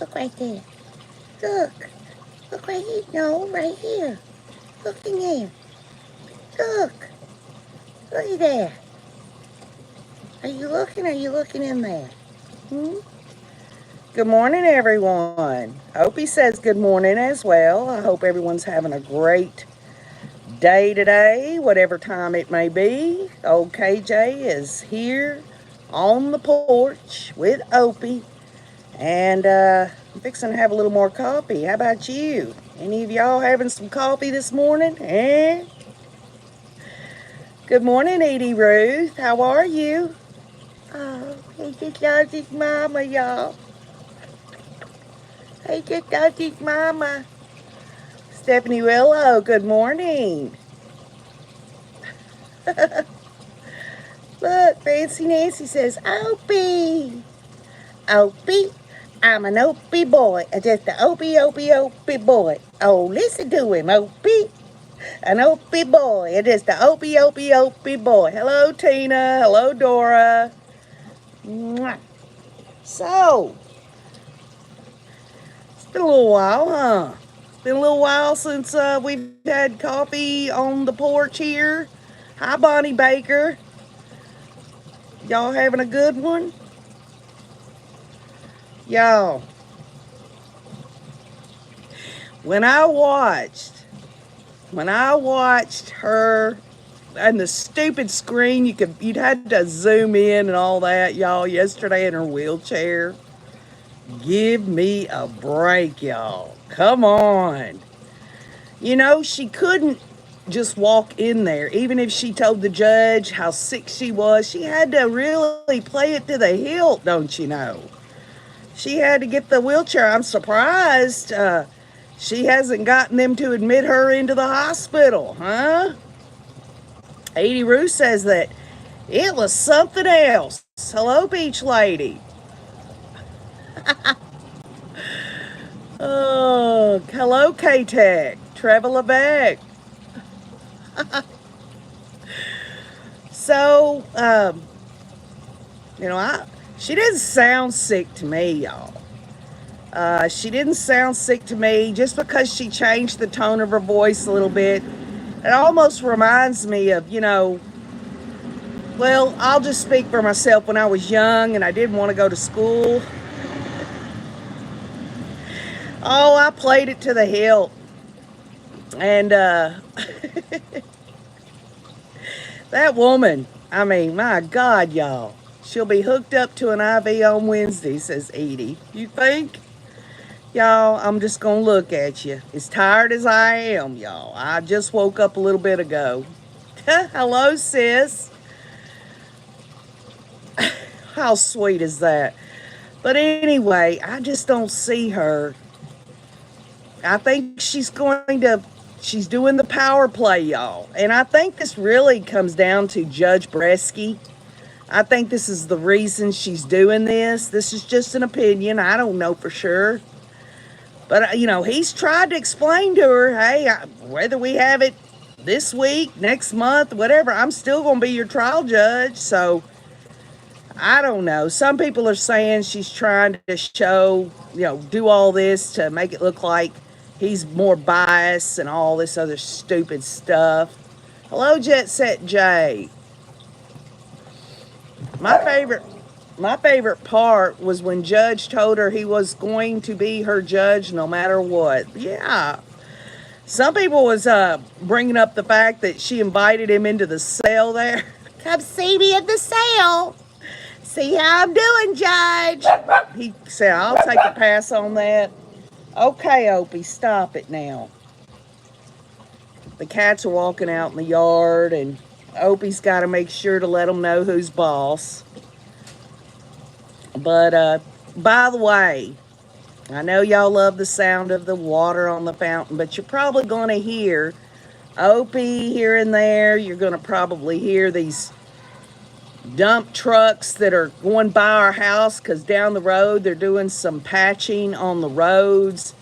Look right there. Look. Look right here. No, right here. Look in there. Look. Look at there. Are you looking? Or are you looking in there? Hmm? Good morning, everyone. Opie says good morning as well. I hope everyone's having a great day today, whatever time it may be. Old KJ is here on the porch with Opie, and I'm fixing to have a little more coffee. How about you? Any of y'all having some coffee this morning? Eh? Good morning, Edie Ruth. How are you? Oh, he just loves his mama, y'all. He just loves his mama. Stephanie Willow, good morning. Look, Fancy Nancy says, Opie. Opie, I'm an Opie boy. Just an Opie boy. Oh, listen to him, Opie. An Opie boy. Just an Opie boy. Hello, Tina. Hello, Dora. Mwah. So, it's been a little while, huh? It's been a little while since we've had coffee on the porch here. Hi, Bonnie Baker. Y'all having a good one? Y'all, when I watched her and the stupid screen, you'd had to zoom in and all that, y'all, yesterday in her wheelchair. Give me a break, y'all. Come on. You know, she couldn't just walk in there. Even if she told the judge how sick she was, she had to really play it to the hilt, don't you know? She had to get the wheelchair. I'm surprised she hasn't gotten them to admit her into the hospital, huh? Edie Roo says that it was something else. Hello, Beach Lady. Oh, hello, K-Tech. Trevor LeBeck. So, she didn't sound sick to me, y'all. She didn't sound sick to me just because she changed the tone of her voice a little bit. It almost reminds me of, well, I'll just speak for myself. When I was young and I didn't want to go to school, oh, I played it to the hilt. And that woman, I mean, my God, y'all. She'll be hooked up to an IV on Wednesday, says Edie. You think? Y'all, I'm just going to look at you. As tired as I am, y'all. I just woke up a little bit ago. Hello, sis. How sweet is that? But anyway, I just don't see her. I think she's doing the power play, y'all. And I think this really comes down to Judge Bresky. I think this is the reason she's doing this. This is just an opinion. I don't know for sure. But, he's tried to explain to her, hey, whether we have it this week, next month, whatever, I'm still going to be your trial judge. So, I don't know. Some people are saying she's trying to show, do all this to make it look like he's more biased and all this other stupid stuff. Hello, Jet Set J. My favorite part was when Judge told her he was going to be her judge no matter what. Yeah. Some people was bringing up the fact that she invited him into the cell there. Come see me in the cell. See how I'm doing, Judge. He said, I'll take a pass on that. Okay, Opie, stop it now. The cats are walking out in the yard, and Opie's got to make sure to let them know who's boss. But, by the way, I know y'all love the sound of the water on the fountain, but you're probably going to hear Opie here and there. You're going to probably hear these dump trucks that are going by our house because down the road they're doing some patching on the roads.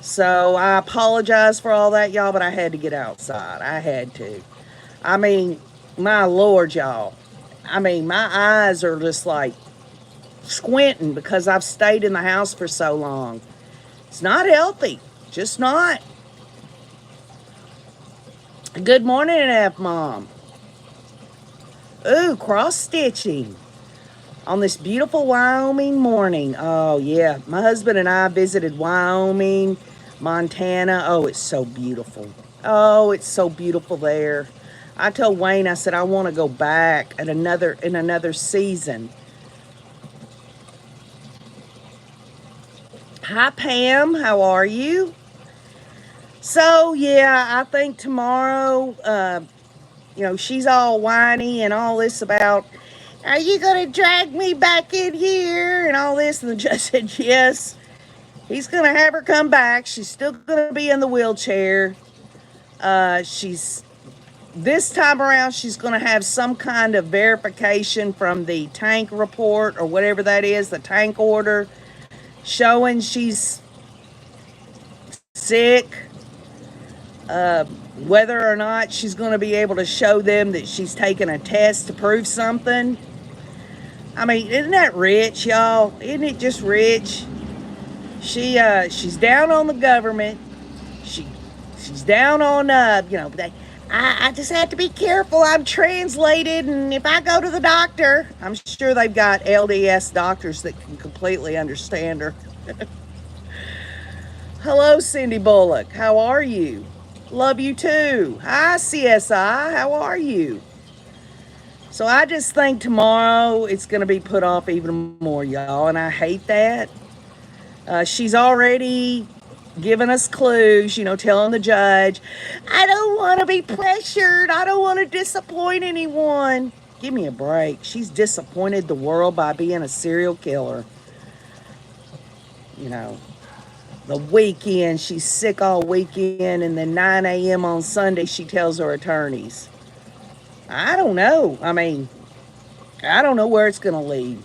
So I apologize for all that, y'all, but I had to get outside. I had to. I mean, my Lord, y'all. I mean, my eyes are just like squinting because I've stayed in the house for so long. It's not healthy. Just not. Good morning, F Mom. Ooh, cross stitching on this beautiful Wyoming morning. Oh, yeah. My husband and I visited Wyoming, Montana. Oh, it's so beautiful. Oh, it's so beautiful there. I told Wayne, I said, I want to go back in another season. Hi, Pam. How are you? So, yeah, I think tomorrow, she's all whiny and all this about, are you going to drag me back in here and all this? And the judge said, yes. He's going to have her come back. She's still going to be in the wheelchair. This time around, she's going to have some kind of verification from the tank report or whatever that is, the tank order, showing she's sick. Whether or not she's going to be able to show them that she's taken a test to prove something. I mean, isn't that rich, y'all? Isn't it just rich? She's down on the government. She's down on I just have to be careful. I'm translated, and if I go to the doctor, I'm sure they've got LDS doctors that can completely understand her. Hello, Cindy Bullock. How are you? Love you too. Hi, CSI. How are you? So I just think tomorrow it's going to be put off even more, y'all, and I hate that. She's already given us clues, telling the judge, I don't want to be pressured. I don't want to disappoint anyone. Give me a break. She's disappointed the world by being a serial killer. The weekend, she's sick all weekend, and then 9 a.m. on Sunday, she tells her attorneys. I don't know. I mean, I don't know where it's going to lead.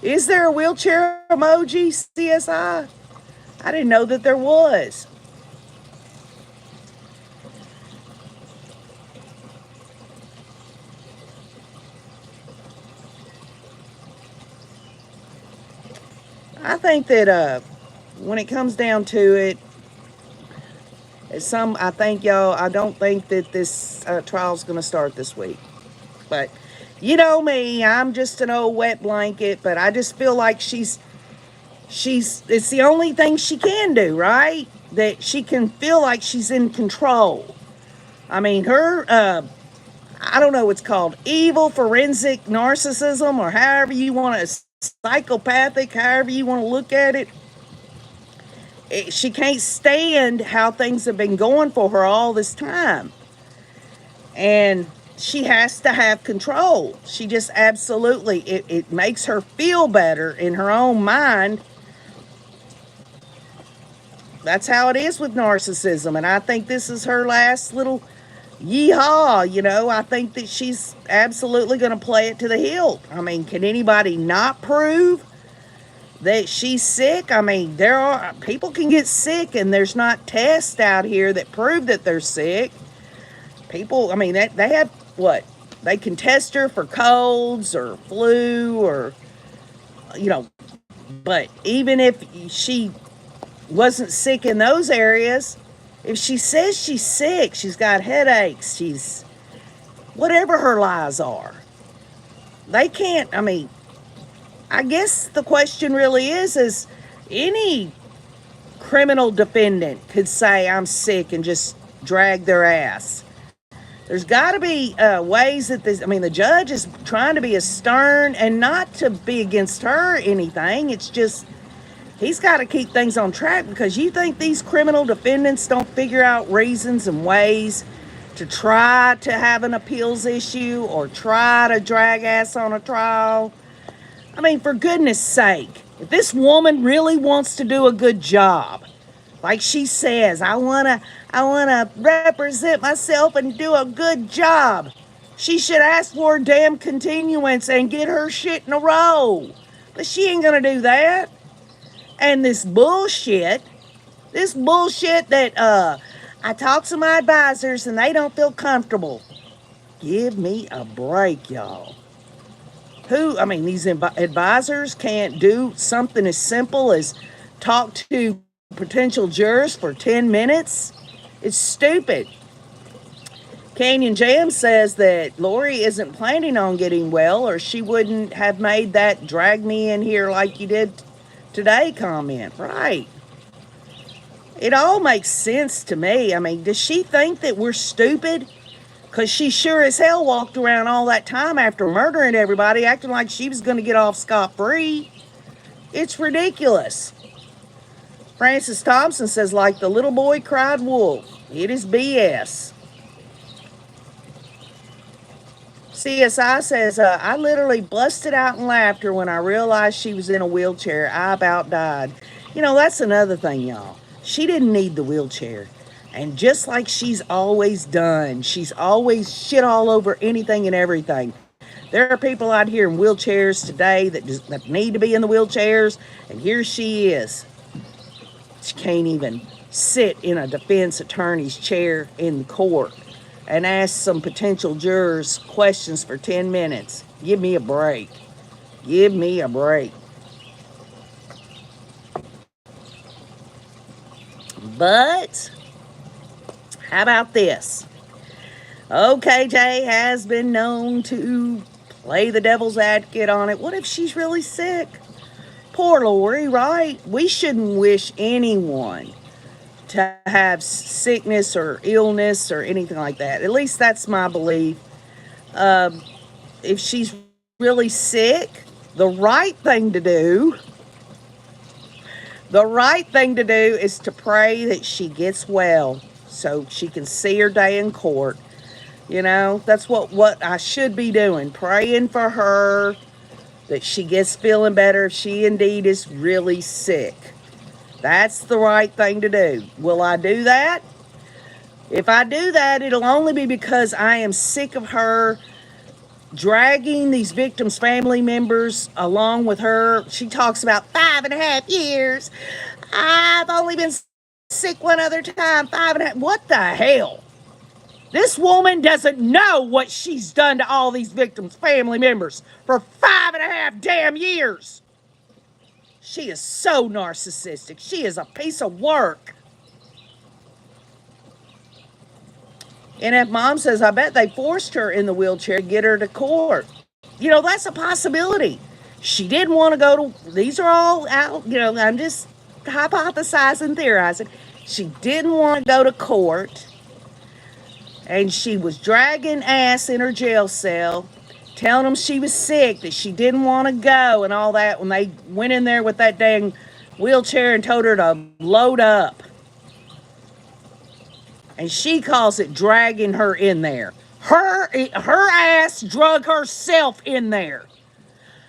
Is there a wheelchair emoji, CSI? I didn't know that there was. I think that when it comes down to it, I think, y'all, I don't think that this trial's going to start this week. But you know me, I'm just an old wet blanket, but I just feel like it's the only thing she can do, right? That she can feel like she's in control. I mean, her, I don't know what's called, evil forensic narcissism, or however you want to, psychopathic, however you want to look at it. She can't stand how things have been going for her all this time. And she has to have control. She just absolutely, it makes her feel better in her own mind. That's how it is with narcissism. And I think this is her last little yeehaw, I think that she's absolutely going to play it to the hilt. I mean, can anybody not prove that she's sick? I mean, people can get sick, and there's not tests out here that prove that they're sick. People, I mean, they have what? They can test her for colds or flu or, but even if she wasn't sick in those areas, if she says she's sick, she's got headaches, she's whatever her lies are, they can't, I mean, I guess the question really is any criminal defendant could say I'm sick and just drag their ass. There's got to be ways that the judge is trying to be as stern, and not to be against her or anything. It's just, he's got to keep things on track, because you think these criminal defendants don't figure out reasons and ways to try to have an appeals issue or try to drag ass on a trial. I mean, for goodness sake, if this woman really wants to do a good job, like she says, I wanna represent myself and do a good job, she should ask for a damn continuance and get her shit in a row. But she ain't gonna do that. And this bullshit that I talk to my advisors and they don't feel comfortable. Give me a break, y'all. I mean, these advisors can't do something as simple as talk to potential jurors for 10 minutes? It's stupid. Canyon Jam says that Lori isn't planning on getting well, or she wouldn't have made that drag me in here like you did today comment. Right. It all makes sense to me. I mean, does she think that we're stupid? Because she sure as hell walked around all that time after murdering everybody, acting like she was going to get off scot-free. It's ridiculous. Francis Thompson says, like the little boy cried wolf. It is BS. CSI says, I literally busted out in laughter when I realized she was in a wheelchair. I about died. You know, that's another thing, y'all. She didn't need the wheelchair. And just like she's always done, she's always shit all over anything and everything. There are people out here in wheelchairs today that need to be in the wheelchairs, and here she is. She can't even sit in a defense attorney's chair in court and ask some potential jurors questions for 10 minutes. Give me a break. Give me a break. But how about this? OKJ has been known to play the devil's advocate on it. What if she's really sick? Poor Lori, right? We shouldn't wish anyone to have sickness or illness or anything like that. At least that's my belief. If she's really sick, the right thing to do is to pray that she gets well so she can see her day in court. You know, that's what I should be doing. Praying for her that she gets feeling better if she indeed is really sick. That's the right thing to do. Will I do that? If I do that, it'll only be because I am sick of her dragging these victims' family members along with her. She talks about 5.5 years. I've only been sick one other time, 5.5. What the hell? This woman doesn't know what she's done to all these victims' family members for 5.5 damn years. She is so narcissistic. She is a piece of work. And if Mom says, I bet they forced her in the wheelchair to get her to court. You know, that's a possibility. She didn't want to go to, these are all out, you know, I'm just hypothesizing, theorizing. She didn't want to go to court. And she was dragging ass in her jail cell, telling them she was sick, that she didn't want to go and all that when they went in there with that dang wheelchair and told her to load up. And she calls it dragging her in there. Her ass drug herself in there.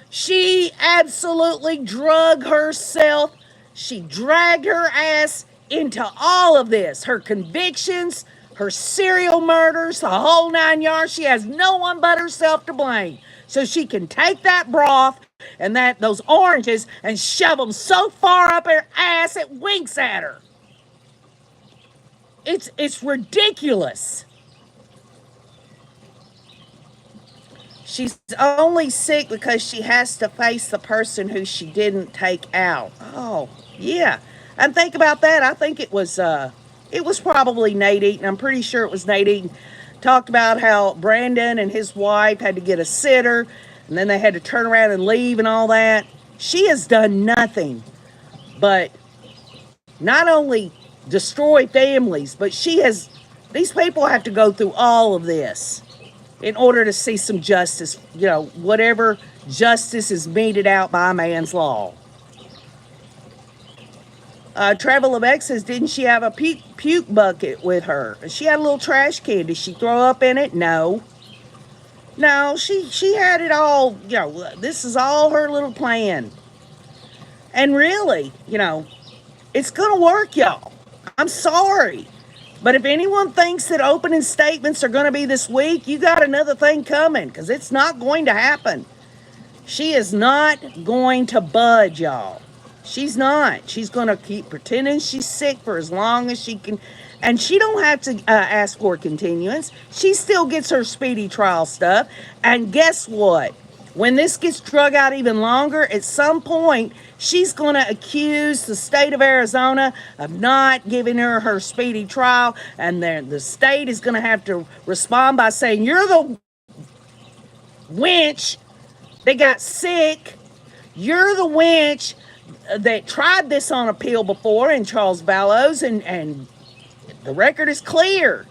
She absolutely drug herself. She dragged her ass into all of this. Her convictions, her serial murders, the whole 9 yards. She has no one but herself to blame. So she can take that broth and those oranges and shove them so far up her ass it winks at her. It's ridiculous. She's only sick because she has to face the person who she didn't take out. Oh, yeah. And think about that. I think it was probably Nate Eaton. I'm pretty sure it was Nate Eaton. Talked about how Brandon and his wife had to get a sitter, and then they had to turn around and leave and all that. She has done nothing but not only destroy families, but these people have to go through all of this in order to see some justice, you know, whatever justice is meted out by man's law. Travel Lebec says, didn't she have a puke bucket with her? She had a little trash can. Did she throw up in it? No. No, she had it all, you know, this is all her little plan. And really, you know, it's going to work, y'all. I'm sorry. But if anyone thinks that opening statements are going to be this week, you got another thing coming, because it's not going to happen. She is not going to budge, y'all. She's not. She's going to keep pretending she's sick for as long as she can. And she don't have to ask for continuance. She still gets her speedy trial stuff. And guess what? When this gets drug out even longer, at some point, she's going to accuse the state of Arizona of not giving her her speedy trial, and then the state is going to have to respond by saying, you're the wench that got sick. You're the wench that tried this on appeal before in Charles Vallows, and the record is clear.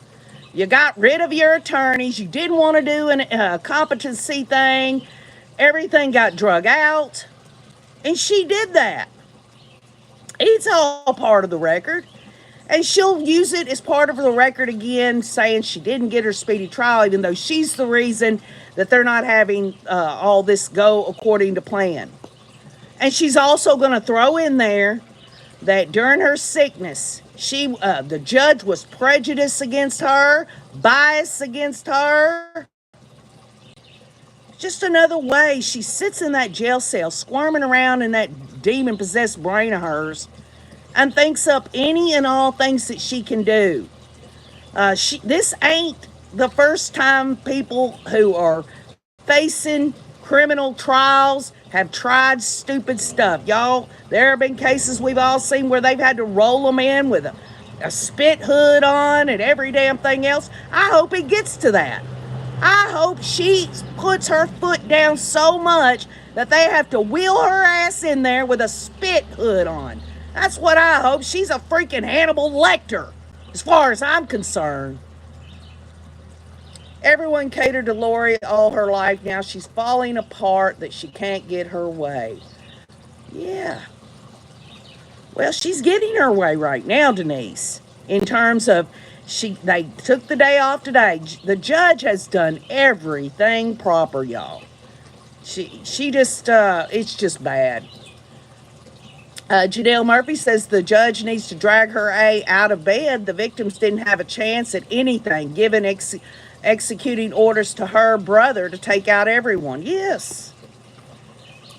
You got rid of your attorneys. You didn't want to do a competency thing. Everything got drug out. And she did that. It's all part of the record. And she'll use it as part of the record again, saying she didn't get her speedy trial, even though she's the reason that they're not having all this go according to plan. And she's also going to throw in there that during her sickness, the judge was prejudiced against her, biased against her. Just another way she sits in that jail cell, squirming around in that demon-possessed brain of hers, and thinks up any and all things that she can do. This ain't the first time people who are facing criminal trials have tried stupid stuff. Y'all, there have been cases we've all seen where they've had to roll them in with a spit hood on and every damn thing else. I hope it gets to that. I hope she puts her foot down so much that they have to wheel her ass in there with a spit hood on. That's what I hope. She's a freaking Hannibal Lecter, as far as I'm concerned. Everyone catered to Lori all her life. Now she's falling apart that she can't get her way. Yeah. Well, she's getting her way right now, Denise, in terms of they took the day off today. The judge has done everything proper, y'all. She just, it's just bad. Janelle Murphy says the judge needs to drag her A out of bed. The victims didn't have a chance at anything, given executing orders to her brother to take out everyone. Yes.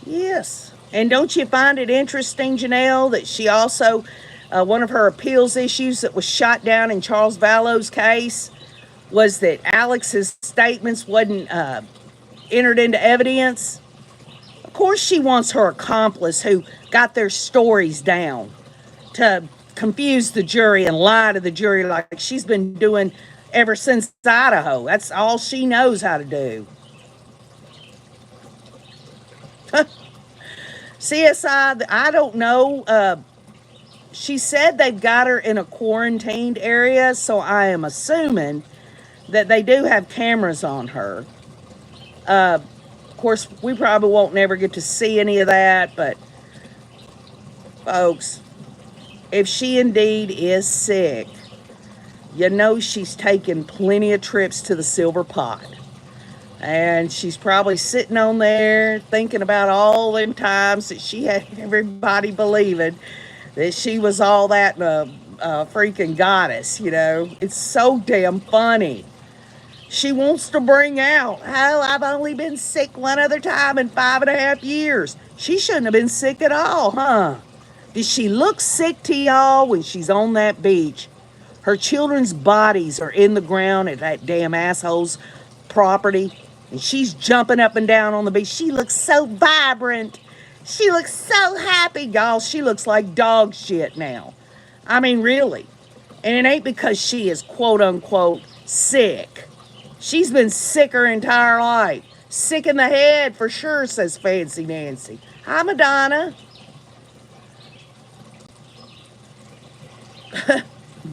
Yes. And don't you find it interesting, Janelle, that she also, one of her appeals issues that was shot down in Charles Vallows' case was that Alex's statements wasn't entered into evidence? Of course she wants her accomplice who got their stories down to confuse the jury and lie to the jury like she's been doing ever since Idaho. That's all she knows how to do. CSI, I don't know. She said they've got her in a quarantined area, so I am assuming that they do have cameras on her. Of course, we probably won't never get to see any of that, but folks, if she indeed is sick, you know she's taken plenty of trips to the Silver Pot. And she's probably sitting on there thinking about all them times that she had everybody believing that she was all that in a freaking goddess, you know. It's so damn funny. She wants to bring out, oh, I've only been sick one other time in 5.5 years. She shouldn't have been sick at all, huh? Does she look sick to y'all when she's on that beach? Her children's bodies are in the ground at that damn asshole's property, and she's jumping up and down on the beach. She looks so vibrant. She looks so happy, y'all. She looks like dog shit now. I mean, really. And it ain't because she is quote-unquote sick. She's been sick her entire life. Sick in the head for sure, says Fancy Nancy. Hi, Madonna.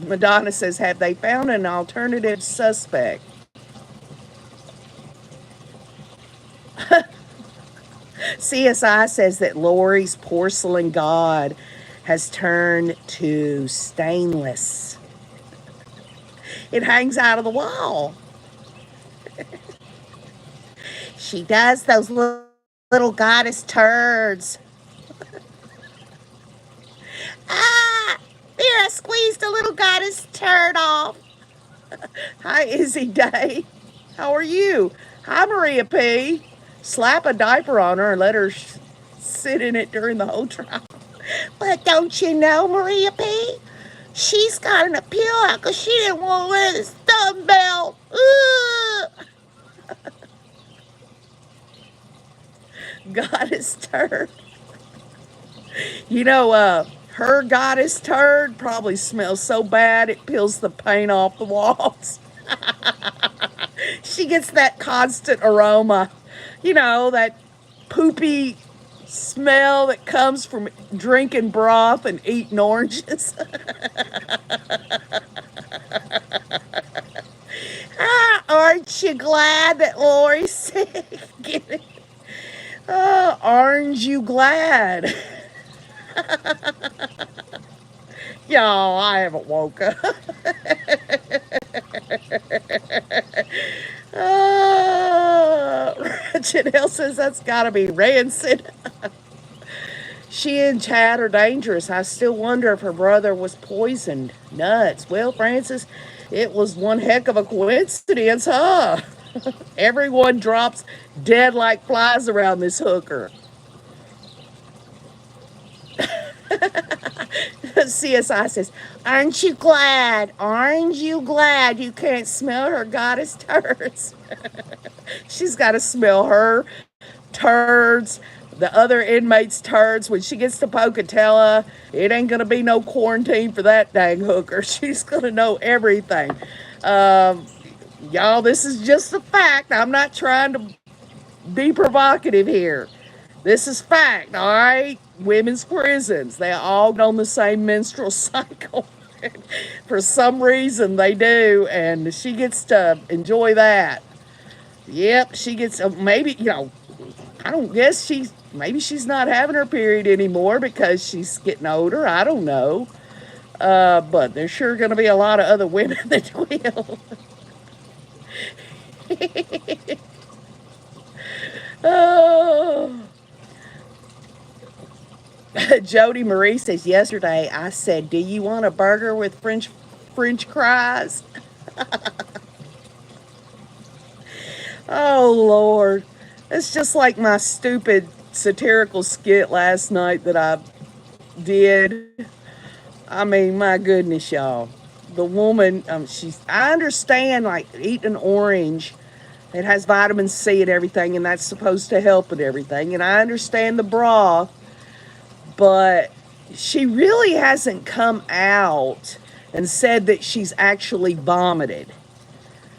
Madonna says, have they found an alternative suspect? CSI says that Lori's porcelain god has turned to stainless. It hangs out of the wall. She does those little goddess turds. There, I squeezed a little goddess turd off. Hi, Izzy Day. How are you? Hi, Maria P. Slap a diaper on her and let her sit in it during the whole trial. But don't you know, Maria P., she's got an appeal out because she didn't want to wear this thumb belt. Goddess turd. Her goddess turd probably smells so bad it peels the paint off the walls. She gets that constant aroma, that poopy smell that comes from drinking broth and eating oranges. Aren't you glad that Lori's sick? Get it? Aren't you glad? Y'all, I haven't woke up. Janelle says that's gotta be rancid. She and Chad are dangerous. I still wonder if her brother was poisoned. Nuts. Well, Francis, it was one heck of a coincidence, huh? Everyone drops dead like flies around this hooker. CSI says, aren't you glad? Aren't you glad you can't smell her goddess turds? She's got to smell her turds, the other inmates' turds. When she gets to Pocatello, it ain't going to be no quarantine for that dang hooker. She's going to know everything. Y'all, this is just a fact. I'm not trying to be provocative here. This is fact, all right? Women's prisons, they all get on the same menstrual cycle. For some reason, they do, and she gets to enjoy that. Yep, she gets, maybe, I don't guess maybe she's not having her period anymore because she's getting older. I don't know. But there's sure going to be a lot of other women that will. Oh. Jody Marie says, yesterday I said, do you want a burger with French fries? Oh, Lord. It's just like my stupid satirical skit last night that I did. I mean, my goodness, y'all. The woman, I understand, like, eating an orange, it has vitamin C and everything, and that's supposed to help and everything. And I understand the broth, but she really hasn't come out and said that she's actually vomited.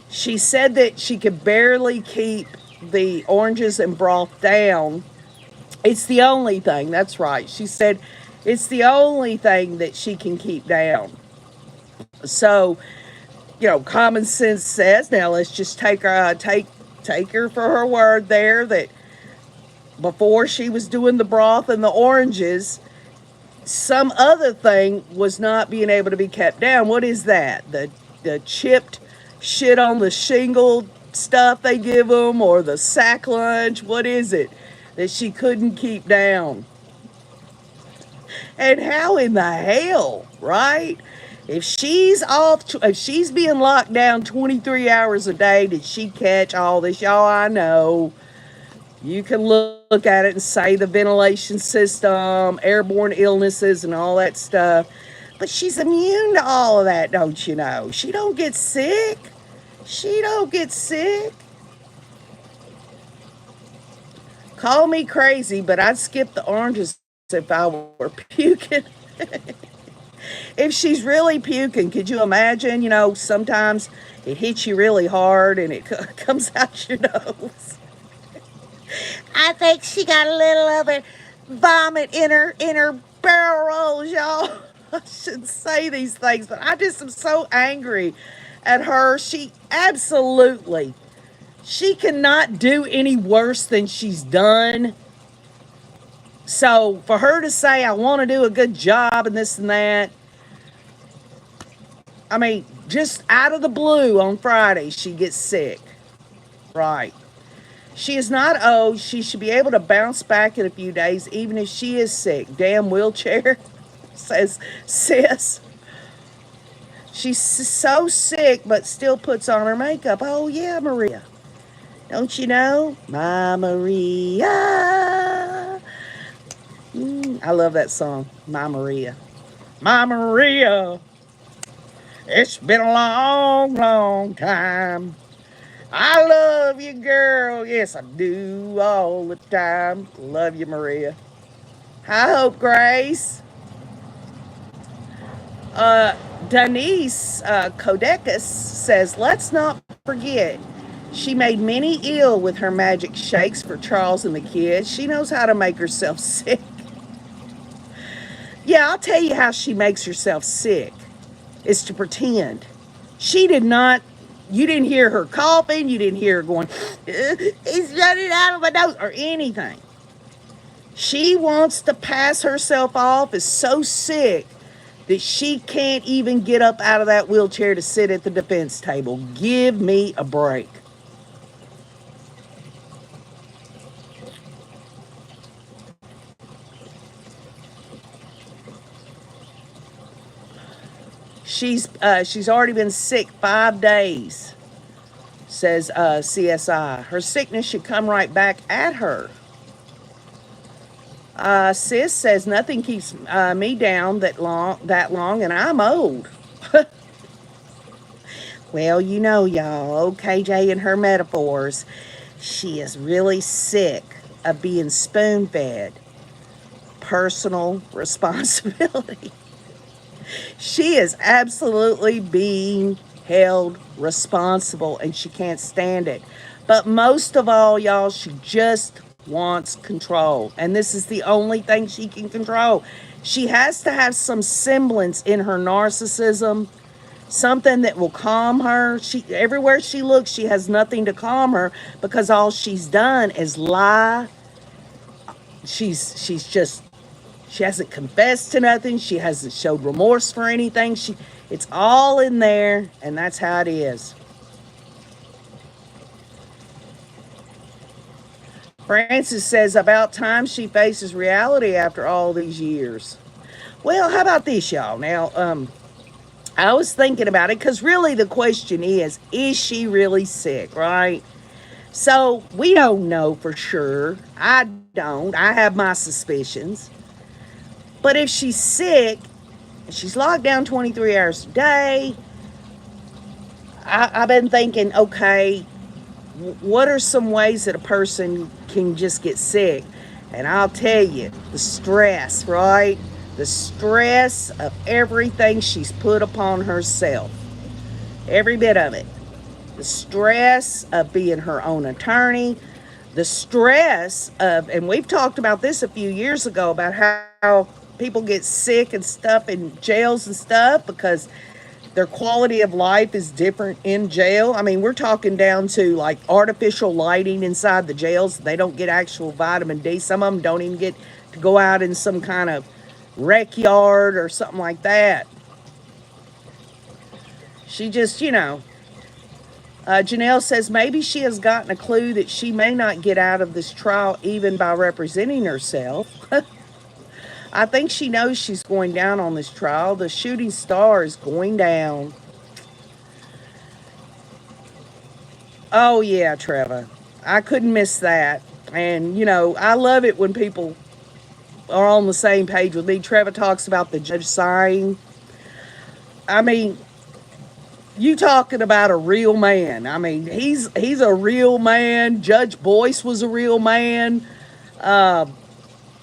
She said that she could barely keep the oranges and broth down. It's the only thing, that's right. She said it's the only thing that she can keep down. So, common sense says, now let's just take her for her word there that before she was doing the broth and the oranges, some other thing was not being able to be kept down. What is that? The chipped shit on the shingle stuff they give them, or the sack lunch? What is it that she couldn't keep down? And how in the hell, right? If she's being locked down 23 hours a day, did she catch all this? Y'all, I know. You can look at it and say the ventilation system, airborne illnesses, and all that stuff. But she's immune to all of that, don't you know? She don't get sick. She don't get sick. Call me crazy, but I'd skip the oranges if I were puking. If she's really puking, could you imagine, sometimes it hits you really hard and it comes out your nose. I think she got a little other vomit in her barrel rolls, y'all. I shouldn't say these things, but I just am so angry at her. She cannot do any worse than she's done. So for her to say, I want to do a good job and this and that, I mean, just out of the blue on Friday, she gets sick. Right. She is not old. She should be able to bounce back in a few days, even if she is sick. Damn wheelchair, says sis. She's so sick, but still puts on her makeup. Oh, yeah, Maria. Don't you know? My Maria. I love that song, My Maria. My Maria. It's been a long, long time I love you, girl. Yes, I do all the time. Love you, Maria. Hi, Hope Grace. Uh, Denise Kodekis says, let's not forget, she made many ill with her magic shakes for Charles and the kids. She knows how to make herself sick. Yeah, I'll tell you how she makes herself sick is to pretend. She did not, you didn't hear her coughing, you didn't hear her going, it's running out of my nose, or anything. She wants to pass herself off as so sick that she can't even get up out of that wheelchair to sit at the defense table. Give me a break. She's already been sick 5 days, says CSI. Her sickness should come right back at her. Sis says nothing keeps me down that long, and I'm old. Well, you know, y'all, old KJ and her metaphors. She is really sick of being spoon fed. Personal responsibility. She is absolutely being held responsible and she can't stand it. But most of all, y'all, she just wants control. And this is the only thing she can control. She has to have some semblance in her narcissism, something that will calm her. She everywhere she looks, she has nothing to calm her because all she's done is lie. She's just she hasn't confessed to nothing. She hasn't showed remorse for anything. It's all in there, and that's how it is. Francis says about time she faces reality after all these years. Well, how about this, y'all? Now, I was thinking about it because really the question is she really sick, right? So we don't know for sure. I don't. I have my suspicions. But if she's sick, she's locked down 23 hours a day. I've been thinking, okay, what are some ways that a person can just get sick? And I'll tell you, the stress, right? The stress of everything she's put upon herself. Every bit of it. The stress of being her own attorney. The stress of, and we've talked about this a few years ago about how people get sick and stuff in jails and stuff because their quality of life is different in jail. I mean, we're talking down to like artificial lighting inside the jails. They don't get actual vitamin D. Some of them don't even get to go out in some kind of rec yard or something like that. She just, Janelle says maybe she has gotten a clue that she may not get out of this trial even by representing herself. I think she knows she's going down on this trial. The shooting star is going down. Oh, yeah, Trevor. I couldn't miss that. And, I love it when people are on the same page with me. Trevor talks about the judge sighing. I mean, you talking about a real man. I mean, he's a real man. Judge Boyce was a real man.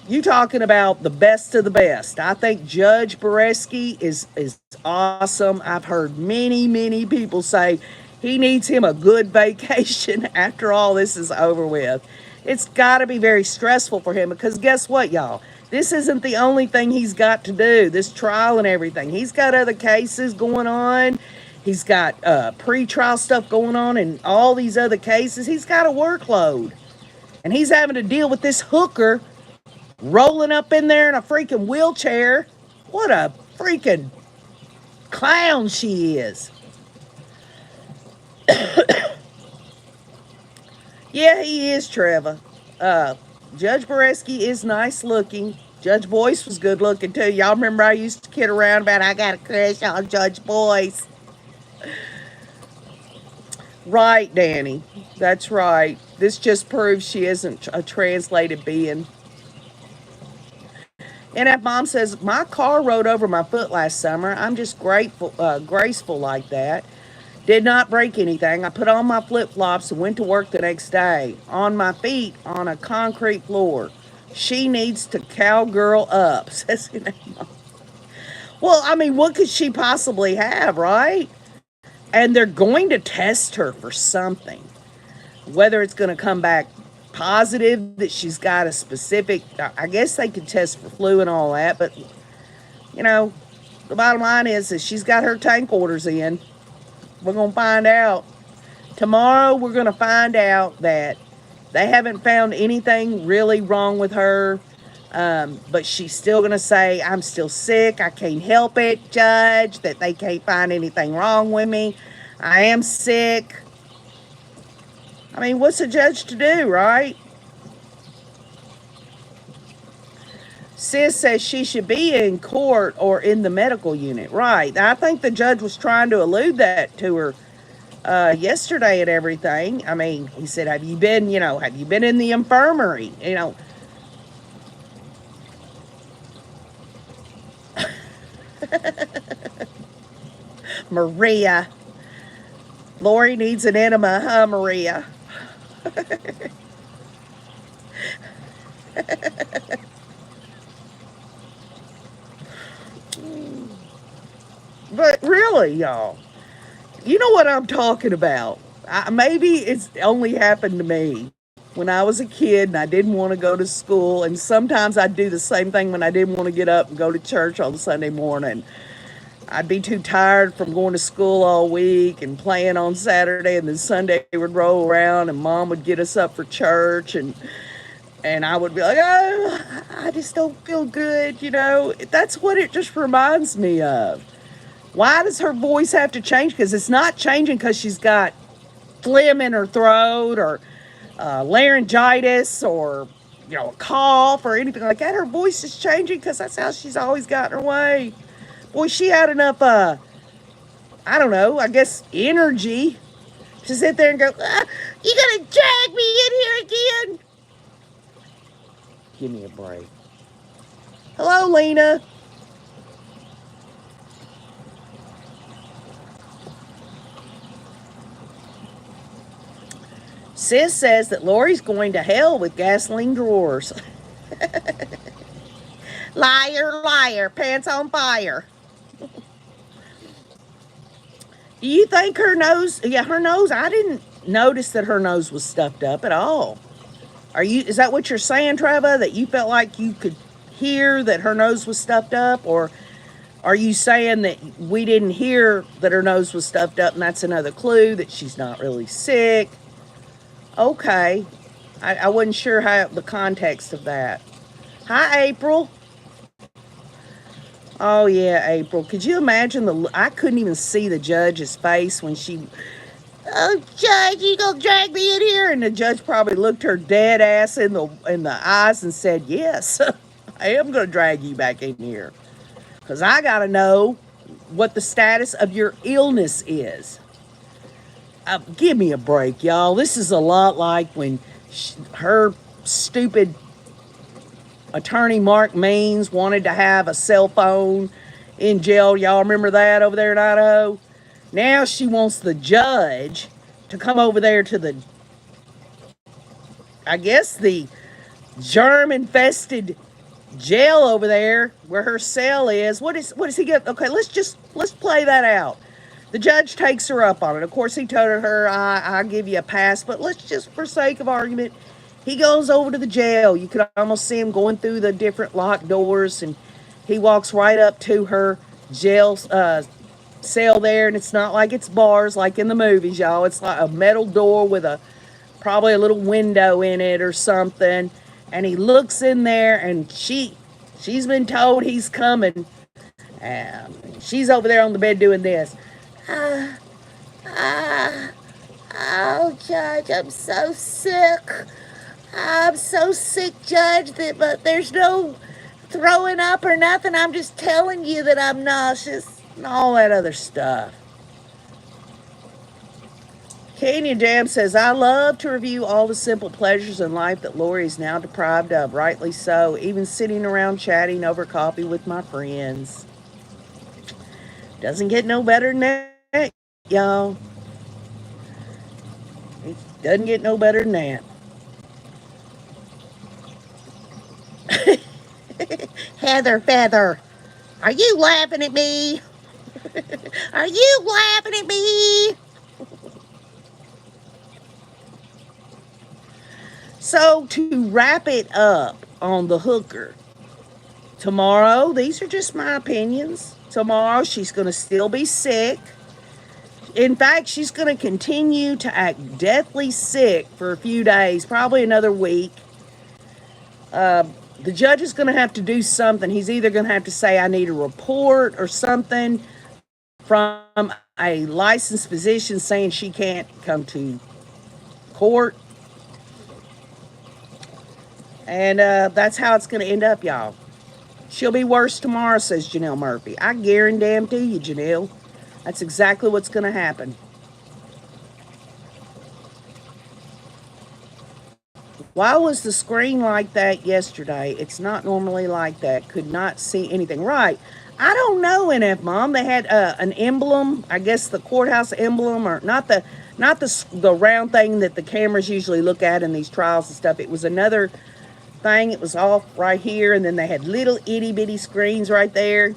You talking about the best of the best. I think Judge Boreski is awesome. I've heard many people say he needs him a good vacation after all this is over with. It's got to be very stressful for him because guess what, y'all? This isn't the only thing he's got to do, this trial and everything. He's got other cases going on. He's got pre-trial stuff going on and all these other cases. He's got a workload. And he's having to deal with this hooker rolling up in there in a freaking wheelchair. What a freaking clown she is. Yeah, he is, Trevor. Judge Boreski is nice looking. Judge Boyce was good looking too. Y'all remember I used to kid around about I got a crush on Judge Boyce. Right, Danny. That's right. This just proves she isn't a translated being. And that mom says, my car rode over my foot last summer. I'm just graceful like that. Did not break anything. I put on my flip-flops and went to work the next day. On my feet on a concrete floor. She needs to cowgirl up, says her name. Well, I mean, what could she possibly have, right? And they're going to test her for something. Whether it's going to come back positive, that she's got a specific, I guess they could test for flu and all that, but, you know, the bottom line is that she's got her tank orders in. We're going to find out. Tomorrow, we're going to find out that they haven't found anything really wrong with her. But she's still going to say, I'm still sick. I can't help it, Judge, that they can't find anything wrong with me. I am sick. I mean, what's a judge to do, right? Sis says she should be in court or in the medical unit. Right. I think the judge was trying to allude that to her yesterday and everything. I mean, he said, have you been in the infirmary? Maria. Lori needs an enema, huh, Maria? But really, y'all, you know what I'm talking about. Maybe it's only happened to me when I was a kid and I didn't want to go to school. And sometimes I'd do the same thing when I didn't want to get up and go to church on Sunday morning. I'd be too tired from going to school all week and playing on Saturday, and then Sunday would roll around and Mom would get us up for church, and I would be like, oh, I just don't feel good, That's what it just reminds me of. Why does her voice have to change? Because it's not changing because she's got phlegm in her throat or laryngitis or, a cough or anything like that. Her voice is changing because that's how she's always gotten her way. Boy, she had enough, I don't know, I guess energy to sit there and go, you gonna drag me in here again? Give me a break. Hello, Lena. Sis says that Lori's going to hell with gasoline drawers. Liar, liar, pants on fire. Do you think her nose, her nose, I didn't notice that her nose was stuffed up at all. Is that what you're saying, Treva, that you felt like you could hear that her nose was stuffed up? Or are you saying that we didn't hear that her nose was stuffed up and that's another clue that she's not really sick? Okay. I wasn't sure how the context of that. Hi, April. Oh, yeah, April. Could you imagine I couldn't even see the judge's face when she, oh, Judge, you gonna drag me in here? And the judge probably looked her dead ass in the eyes and said, yes, I am gonna drag you back in here. Because I gotta know what the status of your illness is. Give me a break, y'all. This is a lot like when her stupid attorney Mark Means wanted to have a cell phone in jail. Y'all remember that over there in Idaho? Now she wants the judge to come over there to I guess the germ-infested jail over there where her cell is. What does he get? Okay, let's play that out. The judge takes her up on it. Of course, he told her, I'll give you a pass, but let's just, for sake of argument, he goes over to the jail. You could almost see him going through the different locked doors, and he walks right up to her jail cell there, and it's not like it's bars like in the movies, y'all. It's like a metal door with probably a little window in it or something, and he looks in there, and she's been told he's coming. She's over there on the bed doing this. Oh, Judge, I'm so sick. I'm so sick, Judge, but there's no throwing up or nothing. I'm just telling you that I'm nauseous and all that other stuff. Kenya Jam says, I love to review all the simple pleasures in life that Lori is now deprived of, rightly so, even sitting around chatting over coffee with my friends. Doesn't get no better than that, y'all. It doesn't get no better than that. Heather Feather, are you laughing at me? Are you laughing at me? So, to wrap it up on the hooker, tomorrow, these are just my opinions. Tomorrow, she's going to still be sick. In fact, she's going to continue to act deathly sick for a few days, probably another week. The judge is going to have to do something. He's either going to have to say, I need a report or something from a licensed physician saying she can't come to court. And that's how it's going to end up, y'all. She'll be worse tomorrow, says Janelle Murphy. I guarantee you, Janelle. That's exactly what's going to happen. Why was the screen like that yesterday? It's not normally like that. Could not see anything. Right. I don't know, NF Mom. They had an emblem, I guess the courthouse emblem, or not the round thing that the cameras usually look at in these trials and stuff. It was another thing. It was off right here, and then they had little itty bitty screens right there.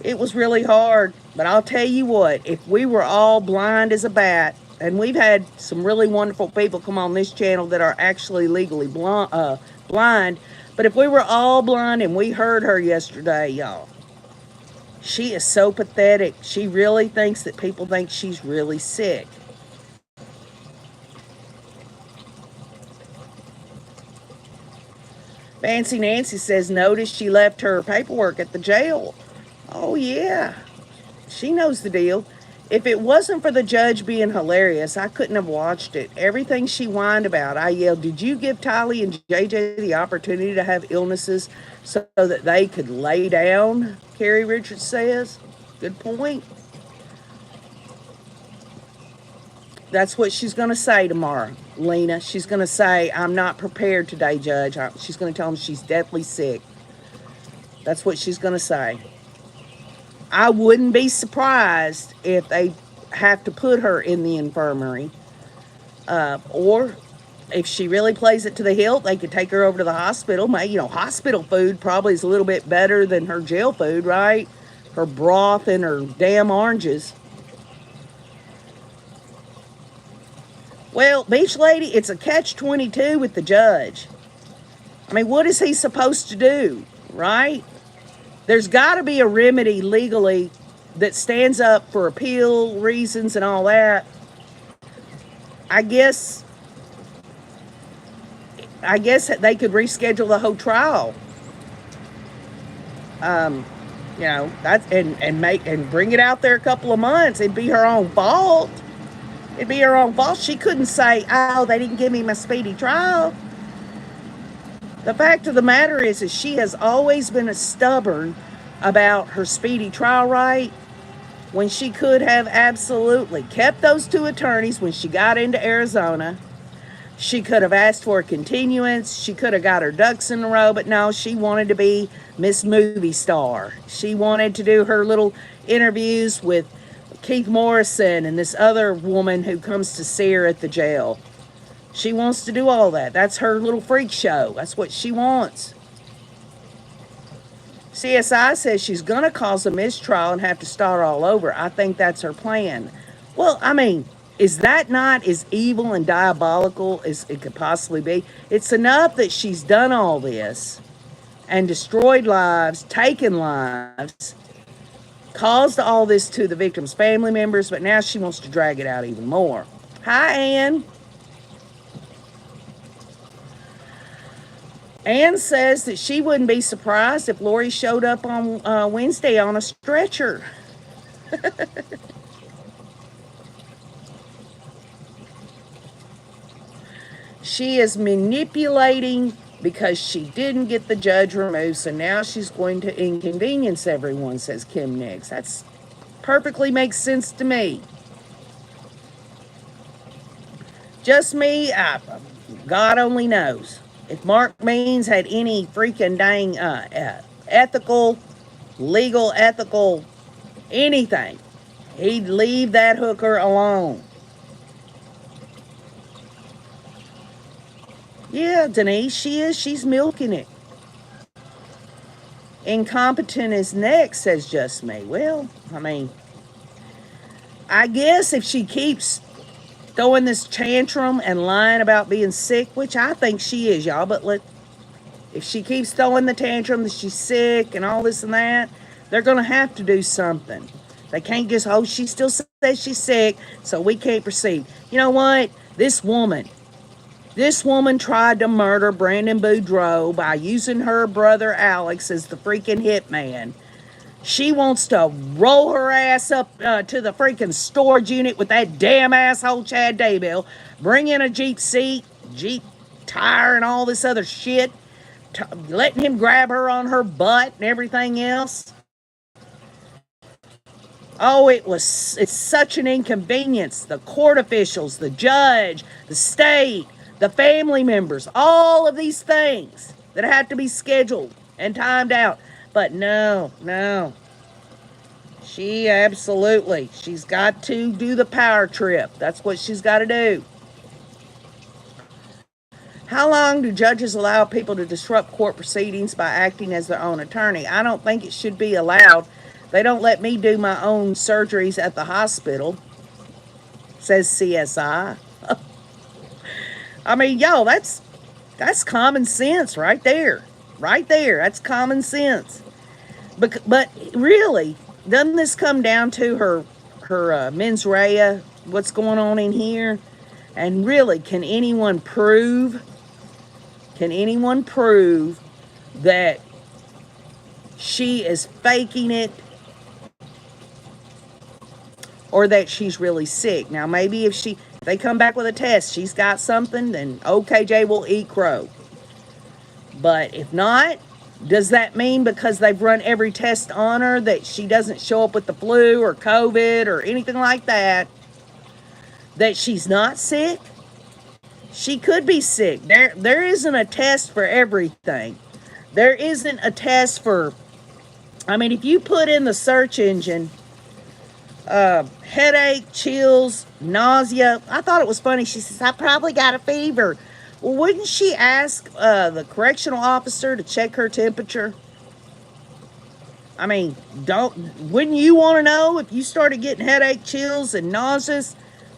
It was really hard, but I'll tell you what, if we were all blind as a bat, and we've had some really wonderful people come on this channel that are actually legally blind, but if we were all blind and we heard her yesterday, y'all, she is so pathetic. She really thinks that people think she's really sick. Fancy Nancy says, notice she left her paperwork at the jail. Oh, yeah. She knows the deal. If it wasn't for the judge being hilarious, I couldn't have watched it. Everything she whined about, I yelled, did you give Tylee and JJ the opportunity to have illnesses so that they could lay down? Carrie Richards says. Good point. That's what she's going to say tomorrow, Lena. She's going to say, I'm not prepared today, Judge. She's going to tell him she's deathly sick. That's what she's going to say. I wouldn't be surprised if they have to put her in the infirmary. Or if she really plays it to the hilt, they could take her over to the hospital. Hospital food probably is a little bit better than her jail food, right? Her broth and her damn oranges. Well, Beach Lady, it's a catch-22 with the judge. I mean, what is he supposed to do, right? There's got to be a remedy legally that stands up for appeal reasons and all that. I guess they could reschedule the whole trial. That's and bring it out there a couple of months. It'd be her own fault. It'd be her own fault. She couldn't say, oh, they didn't give me my speedy trial. The fact of the matter is she has always been stubborn about her speedy trial right when she could have absolutely kept those two attorneys when she got into Arizona. She could have asked for a continuance. She could have got her ducks in a row, but no, she wanted to be Miss Movie Star. She wanted to do her little interviews with Keith Morrison and this other woman who comes to see her at the jail. She wants to do all that. That's her little freak show. That's what she wants. CSI says she's going to cause a mistrial and have to start all over. I think that's her plan. Well, I mean, is that not as evil and diabolical as it could possibly be? It's enough that she's done all this and destroyed lives, taken lives, caused all this to the victims' family members, but now she wants to drag it out even more. Hi, Ann. Ann says that she wouldn't be surprised if Lori showed up on Wednesday on a stretcher. She is manipulating because she didn't get the judge removed, so now she's going to inconvenience everyone, says Kim Nix. That's perfectly makes sense to me. Just me, God only knows. If Mark Means had any freaking dang legal, ethical, anything, he'd leave that hooker alone. Yeah, Denise, she is. She's milking it. Incompetent is next, says Just Me. Well, I mean, I guess if she keeps throwing this tantrum and lying about being sick, which I think she is, y'all, but if she keeps throwing the tantrum that she's sick and all this and that, they're going to have to do something. They can't just, oh, she still says she's sick, so we can't proceed. You know what? This woman tried to murder Brandon Boudreaux by using her brother Alex as the freaking hitman. She wants to roll her ass up to the freaking storage unit with that damn asshole Chad Daybell, bring in a Jeep seat, Jeep tire, and all this other shit, letting him grab her on her butt and everything else. Oh, it's such an inconvenience. The court officials, the judge, the state, the family members, all of these things that have to be scheduled and timed out. But no. She's got to do the power trip. That's what she's got to do. How long do judges allow people to disrupt court proceedings by acting as their own attorney? I don't think it should be allowed. They don't let me do my own surgeries at the hospital, says CSI. I mean, yo, that's common sense right there. Right there. That's common sense. But really, doesn't this come down to her mens rea, what's going on in here? And really, can anyone prove that she is faking it or that she's really sick? Now, maybe if they come back with a test, she's got something, then OKJ will eat crow. But if not, does that mean because they've run every test on her that she doesn't show up with the flu or COVID or anything like that she's not sick? She could be sick. There isn't a test for everything. There isn't a test for, I mean, if you put in the search engine, headache, chills, nausea. I thought it was funny. She says, I probably got a fever. Well, wouldn't she ask the correctional officer to check her temperature? I mean, wouldn't you want to know if you started getting headache, chills, and nauseous?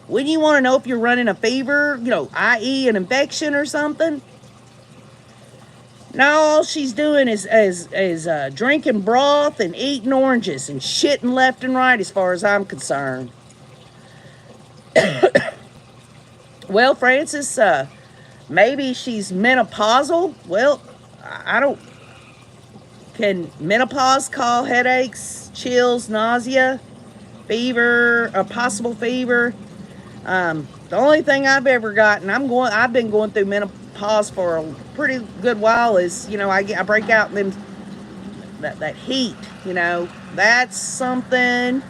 Wouldn't you want to know if you're running a fever, i.e. an infection or something? Now all she's doing is drinking broth and eating oranges and shitting left and right as far as I'm concerned. Well, Francis, maybe she's menopausal. Well, can menopause cause headaches, chills, nausea, fever, a possible fever? The only thing I've ever gotten, I've been going through menopause for a pretty good while, is, I break out in that heat, that's something.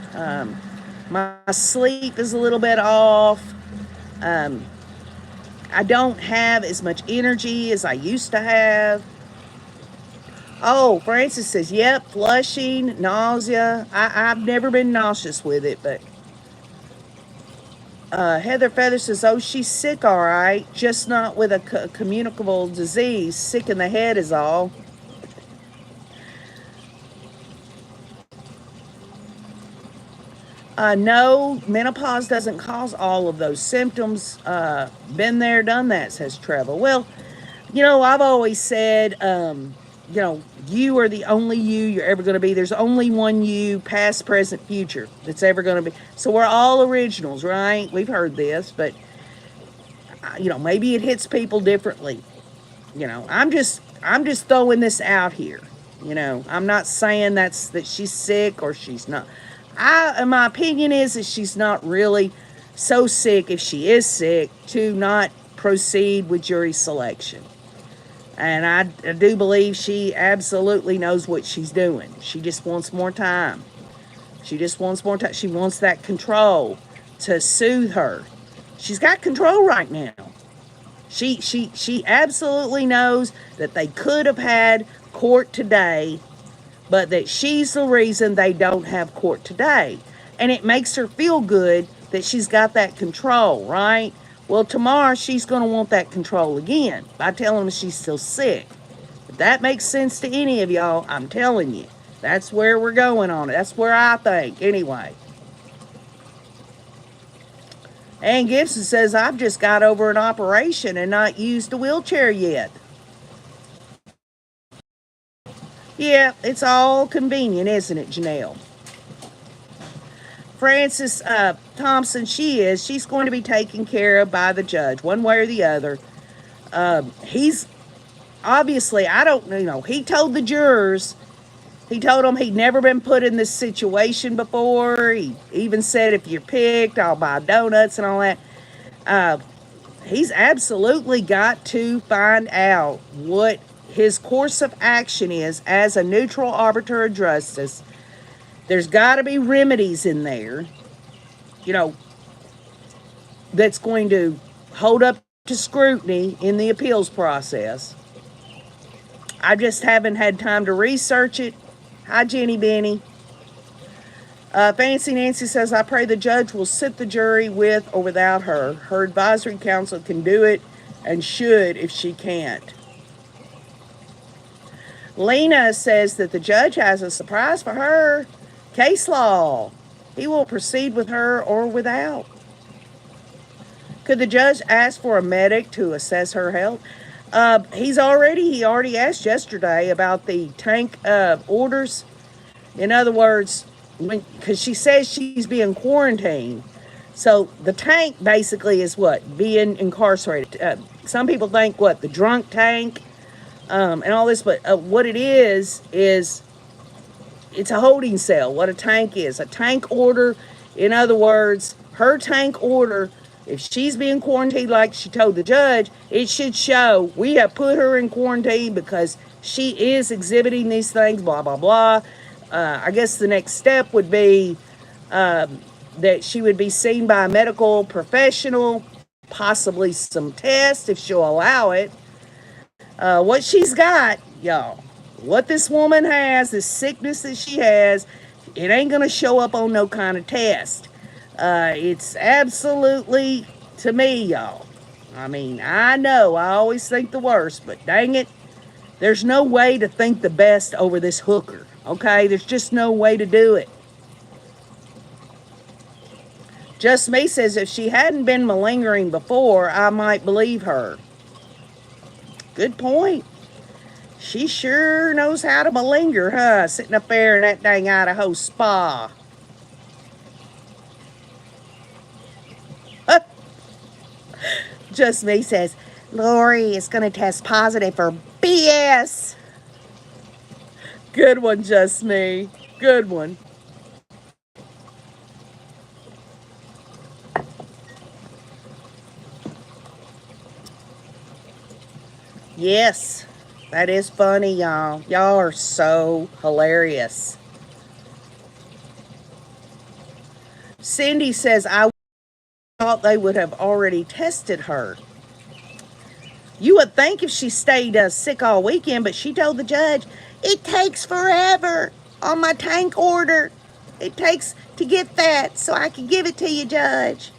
My sleep is a little bit off. I don't have as much energy as I used to have. Oh, Francis says, yep, flushing, nausea. I've never been nauseous with it, but Heather Feather says, oh, she's sick, all right, just not with a communicable disease. Sick in the head is all. No, menopause doesn't cause all of those symptoms. Been there, done that, says Trevor. Well, I've always said, you are the only you you're ever going to be. There's only one you, past, present, future, that's ever going to be. So we're all originals, right? We've heard this, but, maybe it hits people differently. I'm just throwing this out here. I'm not saying that she's sick or she's not. My opinion is that she's not really so sick, if she is sick, to not proceed with jury selection. And I do believe she absolutely knows what she's doing. She just wants more time. She wants that control to soothe her. She's got control right now. She absolutely knows that they could have had court today, but that she's the reason they don't have court today. And it makes her feel good that she's got that control, right? Well, tomorrow she's going to want that control again by telling them she's still sick. If that makes sense to any of y'all, I'm telling you, that's where we're going on it. That's where I think, anyway. Ann Gibson says, I've just got over an operation and not used a wheelchair yet. Yeah, it's all convenient, isn't it, Janelle? Frances Thompson, she's going to be taken care of by the judge, one way or the other. He's obviously, I don't, he told the jurors, he told them he'd never been put in this situation before. He even said, if you're picked, I'll buy donuts and all that. He's absolutely got to find out what his course of action is as a neutral arbiter of justice. There's got to be remedies in there, that's going to hold up to scrutiny in the appeals process. I just haven't had time to research it. Hi, Jenny Benny. Fancy Nancy says, I pray the judge will sit the jury with or without her. Her advisory council can do it and should if she can't. Lena says that the judge has a surprise for her. Case law. He will proceed with her or without. Could the judge ask for a medic to assess her health? He already asked yesterday about the tank orders. In other words, because she says she's being quarantined. So the tank basically is what? Being incarcerated. Some people think the drunk tank and all this, but what it is it's a holding cell. What a tank is. A tank order, in other words, her tank order, if she's being quarantined like she told the judge, it should show we have put her in quarantine because she is exhibiting these things, blah, blah, blah. I guess the next step would be that she would be seen by a medical professional, possibly some tests if she'll allow it. What she's got, y'all, what this woman has, this sickness that she has, it ain't going to show up on no kind of test. It's absolutely, to me, y'all. I mean, I know I always think the worst, but dang it, there's no way to think the best over this hooker. Okay, there's just no way to do it. Just Me says, if she hadn't been malingering before, I might believe her. Good point. She sure knows how to malinger, huh? Sitting up there in that dang Idaho spa. Just Me says, Lori is going to test positive for BS. Good one, Just Me. Good one. Yes, that is funny, y'all. Y'all are so hilarious. Cindy says, I thought they would have already tested her. You would think if she stayed sick all weekend, but she told the judge, it takes forever on my tank order. It takes to get that so I can give it to you, Judge.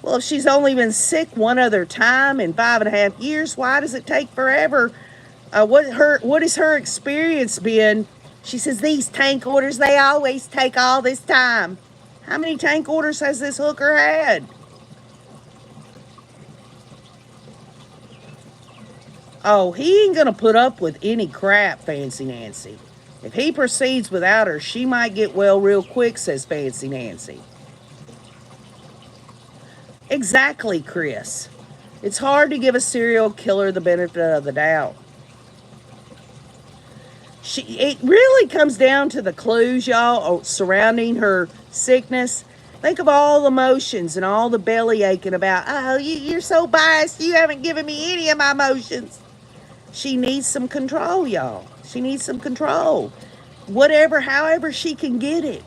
Well, if she's only been sick one other time in 5.5 years, why does it take forever? What has her experience been? She says, these tank orders, they always take all this time. How many tank orders has this hooker had? Oh, he ain't going to put up with any crap, Fancy Nancy. If he proceeds without her, she might get well real quick, says Fancy Nancy. Exactly, Chris. It's hard to give a serial killer the benefit of the doubt. It really comes down to the clues, y'all, surrounding her sickness. Think of all the emotions and all the belly aching about, oh, you're so biased, you haven't given me any of my emotions. She needs some control, y'all. She needs some control. However she can get it.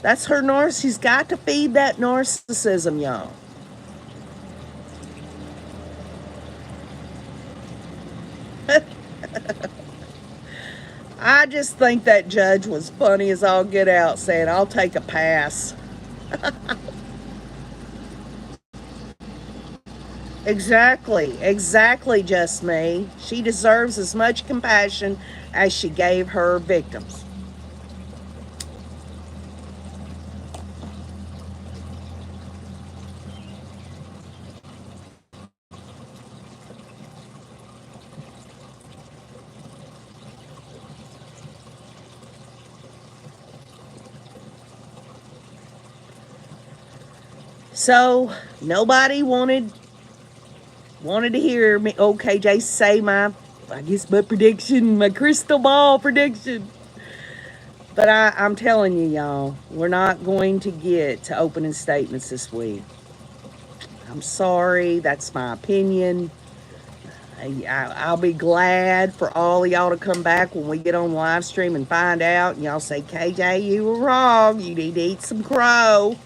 That's her narcissism. She's got to feed that narcissism, y'all. I just think that judge was funny as all get out, saying, I'll take a pass. Exactly, just me. She deserves as much compassion as she gave her victims. So nobody wanted to hear me, OKJ, say I guess my prediction, my crystal ball prediction. But I'm telling you, y'all, we're not going to get to opening statements this week. I'm sorry, that's my opinion. I'll be glad for all of y'all to come back when we get on live stream and find out. And y'all say, KJ, you were wrong. You need to eat some crow.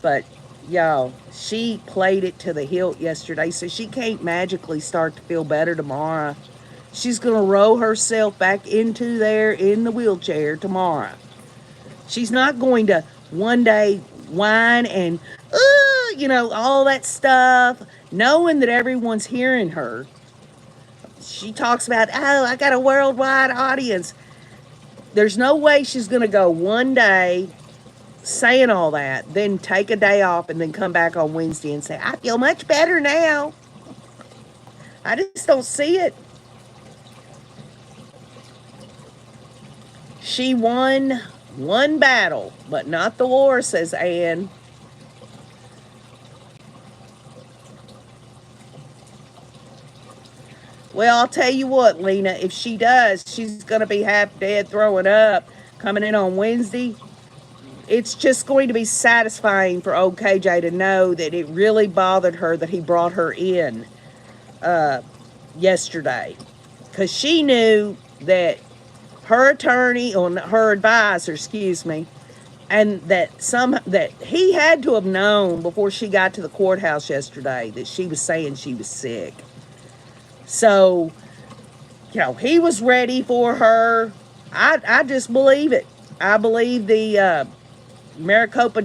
But y'all, she played it to the hilt yesterday, so she can't magically start to feel better tomorrow. She's going to roll herself back into there in the wheelchair tomorrow. She's not going to one day whine and, all that stuff, knowing that everyone's hearing her. She talks about, oh, I got a worldwide audience. There's no way she's going to go one day saying all that, then take a day off and then come back on Wednesday and say, I feel much better now. I just don't see it. She won one battle, but not the war, says Anne. Well, I'll tell you what, Lena, if she does, she's going to be half dead throwing up coming in on Wednesday. It's just going to be satisfying for OKJ to know that it really bothered her that he brought her in yesterday. Because she knew that her attorney, or her advisor, excuse me, and that he had to have known before she got to the courthouse yesterday that she was saying she was sick. So, he was ready for her. I just believe it. I believe the Maricopa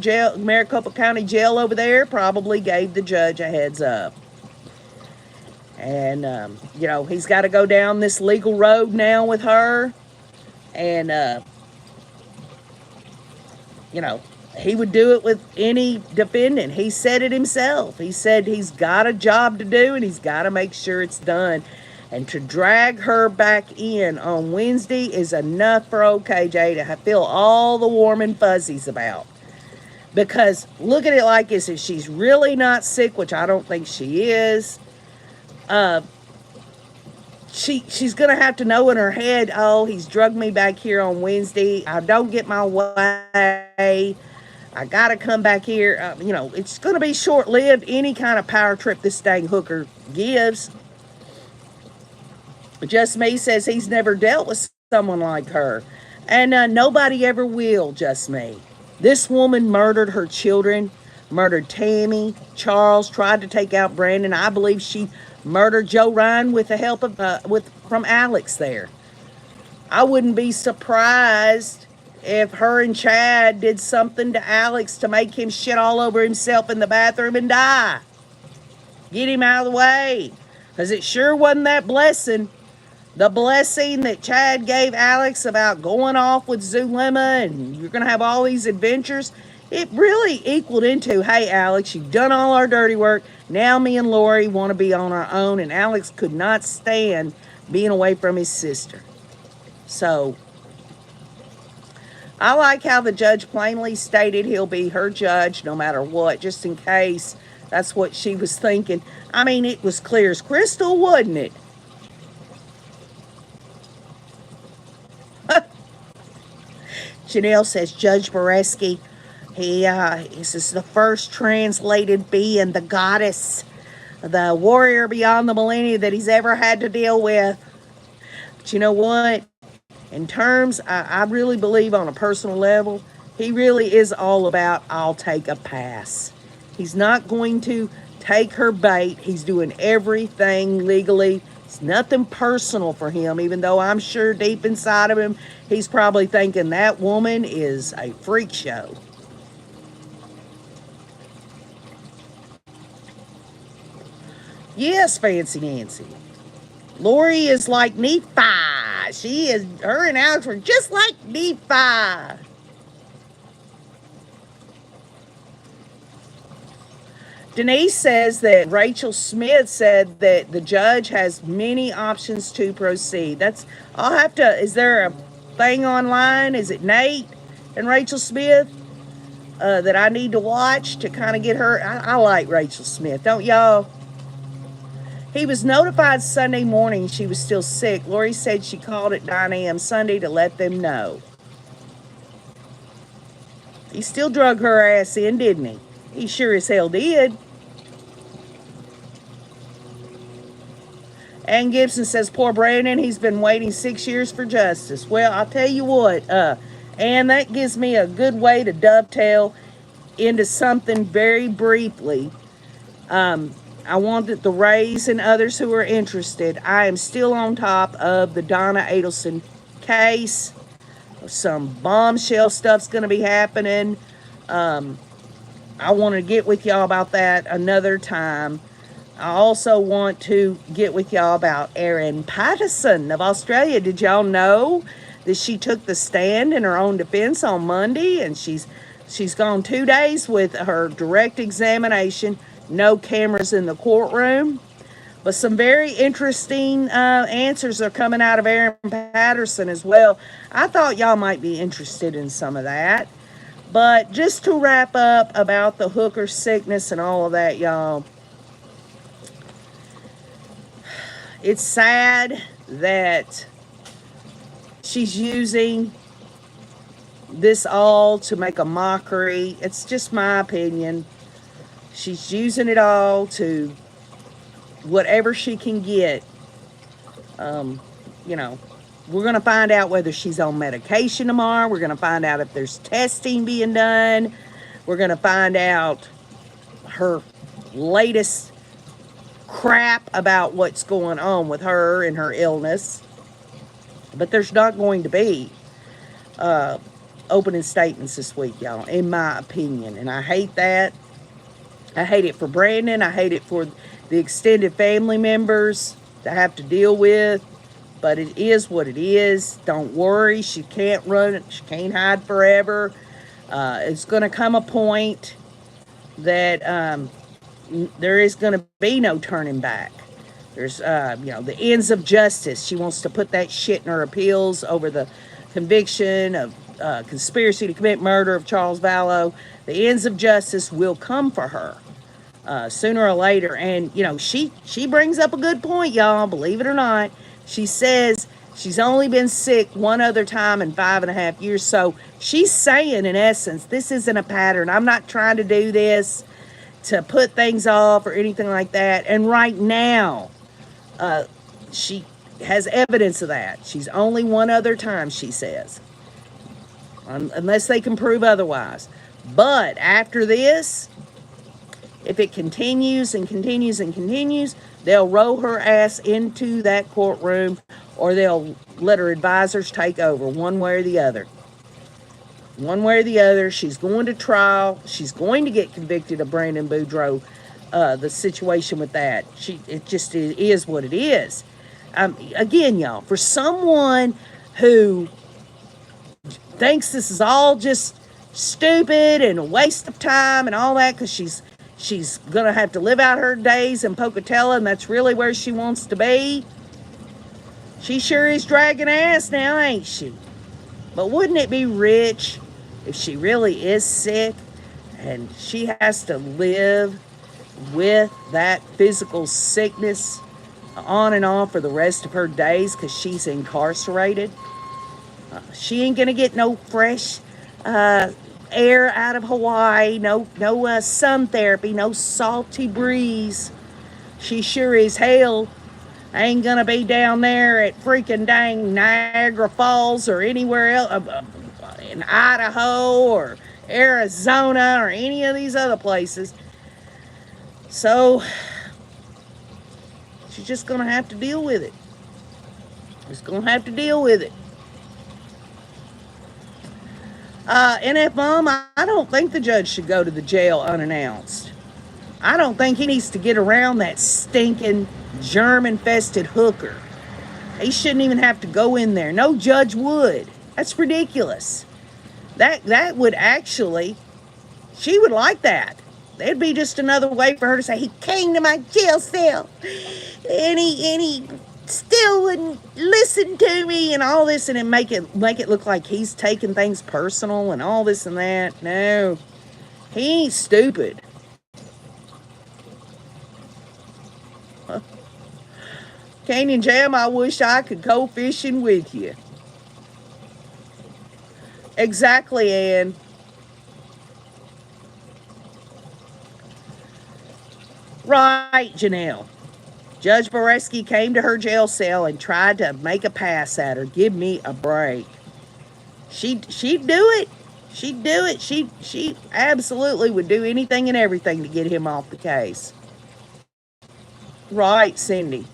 County Jail over there probably gave the judge a heads up. And, he's got to go down this legal road now with her. And, he would do it with any defendant. He said it himself. He said he's got a job to do and he's got to make sure it's done. And to drag her back in on Wednesday is enough for OKJ to feel all the warm and fuzzies about. Because look at it like this: if she's really not sick, which I don't think she is, she's going to have to know in her head, oh, he's drugged me back here on Wednesday. I don't get my way. I got to come back here. It's going to be short-lived, any kind of power trip this dang hooker gives. Just Me says he's never dealt with someone like her. And nobody ever will, Just Me. This woman murdered her children, murdered Tammy, Charles, tried to take out Brandon. I believe she murdered Joe Ryan with the help of from Alex there. I wouldn't be surprised if her and Chad did something to Alex to make him shit all over himself in the bathroom and die. Get him out of the way. Because it sure wasn't that blessing. The blessing that Chad gave Alex about going off with Zulema and you're going to have all these adventures, it really equaled into, hey, Alex, you've done all our dirty work. Now me and Lori want to be on our own. And Alex could not stand being away from his sister. So I like how the judge plainly stated he'll be her judge no matter what, just in case that's what she was thinking. I mean, it was clear as crystal, wasn't it? Janelle says Judge Boreski, this is the first translated being, the goddess, the warrior beyond the millennia that he's ever had to deal with. But you know what? In terms, I really believe on a personal level, he really is all about, I'll take a pass. He's not going to take her bait. He's doing everything legally. It's nothing personal for him, even though I'm sure deep inside of him, he's probably thinking that woman is a freak show. Yes, Fancy Nancy. Lori is like Nephi. She is, her and Alex were just like Nephi. Denise says that Rachel Smith said that the judge has many options to proceed. I'll have to, is there a thing online? Is it Nate and Rachel Smith that I need to watch to kind of get her? I like Rachel Smith, don't y'all? He was notified Sunday morning she was still sick. Lori said she called at 9 a.m. Sunday to let them know. He still drug her ass in, didn't he? He sure as hell did. Ann Gibson says, poor Brandon, he's been waiting 6 years for justice. Well, I'll tell you what, Ann, that gives me a good way to dovetail into something very briefly. I want the Rays and others who are interested. I am still on top of the Donna Adelson case. Some bombshell stuff's going to be happening. I want to get with y'all about that another time. I also want to get with y'all about Erin Patterson of Australia. Did y'all know that she took the stand in her own defense on Monday, and she's gone 2 days with her direct examination, no cameras in the courtroom. But some very interesting answers are coming out of Erin Patterson as well. I thought y'all might be interested in some of that. But just to wrap up about the hooker sickness and all of that, y'all, it's sad that she's using this all to make a mockery. It's just my opinion. She's using it all to whatever she can get. You know, we're going to find out whether she's on medication tomorrow. We're going to find out if there's testing being done. We're going to find out her latest crap about what's going on with her and her illness. But there's not going to be opening statements this week, y'all, in my opinion. And I hate that. I hate it for Brandon. I hate it for the extended family members to have to deal with. But it is what it is. Don't worry. She can't run. She can't hide forever. It's going to come a point that there is going to be no turning back. There's, the ends of justice. She wants to put that shit in her appeals over the conviction of conspiracy to commit murder of Charles Vallow. The ends of justice will come for her sooner or later. And, she brings up a good point, y'all, believe it or not. She says she's only been sick one other time in 5.5 years. So she's saying, in essence, this isn't a pattern. I'm not trying to do this to put things off or anything like that. And right now, she has evidence of that. She's only one other time, she says. Unless they can prove otherwise. But after this, if it continues and continues and continues, they'll roll her ass into that courtroom, or they'll let her advisors take over, one way or the other. One way or the other, she's going to trial. She's going to get convicted of Brandon Boudreaux, the situation with that. It just is what it is. Again, y'all, for someone who thinks this is all just stupid and a waste of time and all that, because she's going to have to live out her days in Pocatello, and that's really where she wants to be. She sure is dragging ass now, ain't she? But wouldn't it be rich if she really is sick and she has to live with that physical sickness on and on for the rest of her days because she's incarcerated? She ain't going to get no fresh air out of Hawaii, no sun therapy, no salty breeze. She sure as hell ain't gonna be down there at freaking dang Niagara Falls or anywhere else, in Idaho or Arizona or any of these other places. So she's just gonna have to deal with it. Just gonna have to deal with it. NF Mom, I don't think the judge should go to the jail unannounced. I don't think he needs to get around that stinking germ-infested hooker. He shouldn't even have to go in there. No judge would. That's ridiculous. That would actually, she would like that. It'd be just another way for her to say, he came to my jail cell and he still wouldn't listen to me and all this, and make it look like he's taking things personal and all this and that. No, he ain't stupid. Canyon Jam, I wish I could go fishing with you. Exactly, Ann. Right, Janelle. Judge Boreski came to her jail cell and tried to make a pass at her. Give me a break. She'd do it. She'd do it. She absolutely would do anything and everything to get him off the case. Right, Cindy.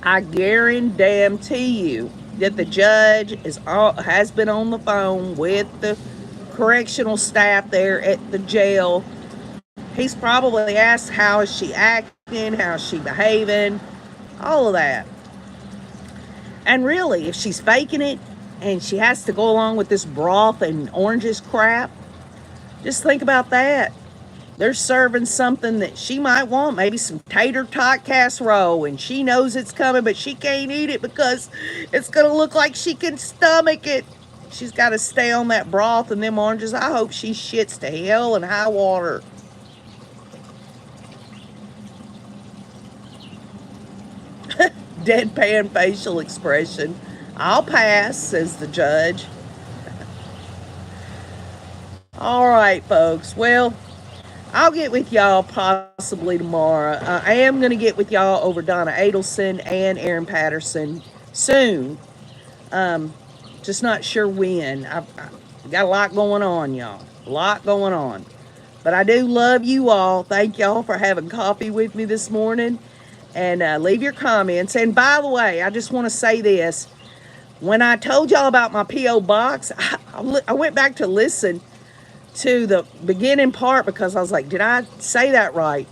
I guarantee you that the judge has been on the phone with the correctional staff there at the jail. He's probably asked, how is she acting? How is she behaving? All of that. And really, if she's faking it and she has to go along with this broth and oranges crap, just think about that. They're serving something that she might want, maybe some tater tot casserole, and she knows it's coming, but she can't eat it because it's going to look like she can stomach it. She's got to stay on that broth and them oranges. I hope she shits to hell and high water. Deadpan facial expression. I'll pass, says the judge. All right, folks. Well, I'll get with y'all possibly tomorrow. I am going to get with y'all over Donna Adelson and Aaron Patterson soon. Just not sure when. I've got a lot going on, y'all. A lot going on. But I do love you all. Thank y'all for having coffee with me this morning. And leave your comments. And by the way, I just want to say this. When I told y'all about my P.O. box, I went back to listen to the beginning part because I was like, did I say that right?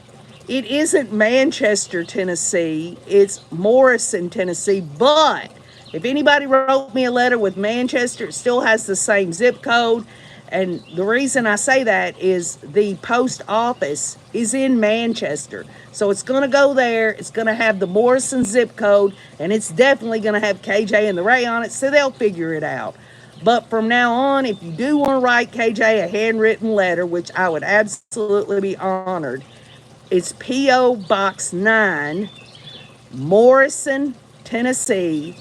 It isn't Manchester, Tennessee. It's Morrison, Tennessee. But if anybody wrote me a letter with Manchester, it still has the same zip code. And the reason I say that is the post office is in Manchester. So it's going to go there. It's going to have the Morrison zip code. And it's definitely going to have KJ and the Ray on it. So they'll figure it out. But from now on, if you do want to write KJ a handwritten letter, which I would absolutely be honored, it's P.O. Box 9, Morrison, Tennessee,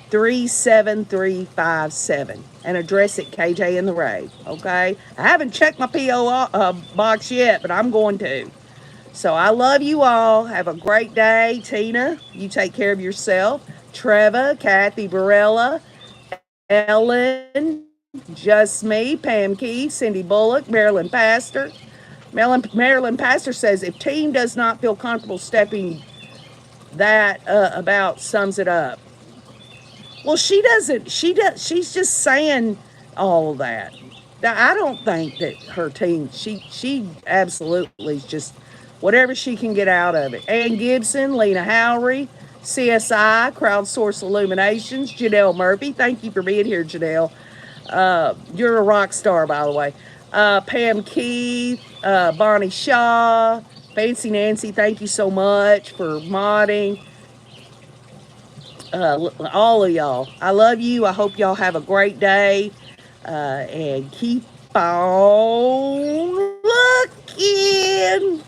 37357. And address it KJ and the Ray, okay? I haven't checked my P.O. box yet, but I'm going to. So I love you all. Have a great day. Tina, you take care of yourself. Trevor, Kathy Barella, Ellen, Just Me, Pam Key, Cindy Bullock, Marilyn Pastor. Marilyn Pastor says, if team does not feel comfortable stepping that about sums it up. Well, she doesn't. She's just saying all of that. Now, I don't think that her team, she absolutely is just whatever she can get out of it. Ann Gibson, Lena Howry, CSI, Crowdsource Illuminations, Janelle Murphy. Thank you for being here, Janelle. You're a rock star, by the way. Pam Keith, Bonnie Shaw, Fancy Nancy, thank you so much for modding. All of y'all. I love you. I hope y'all have a great day. And keep on looking.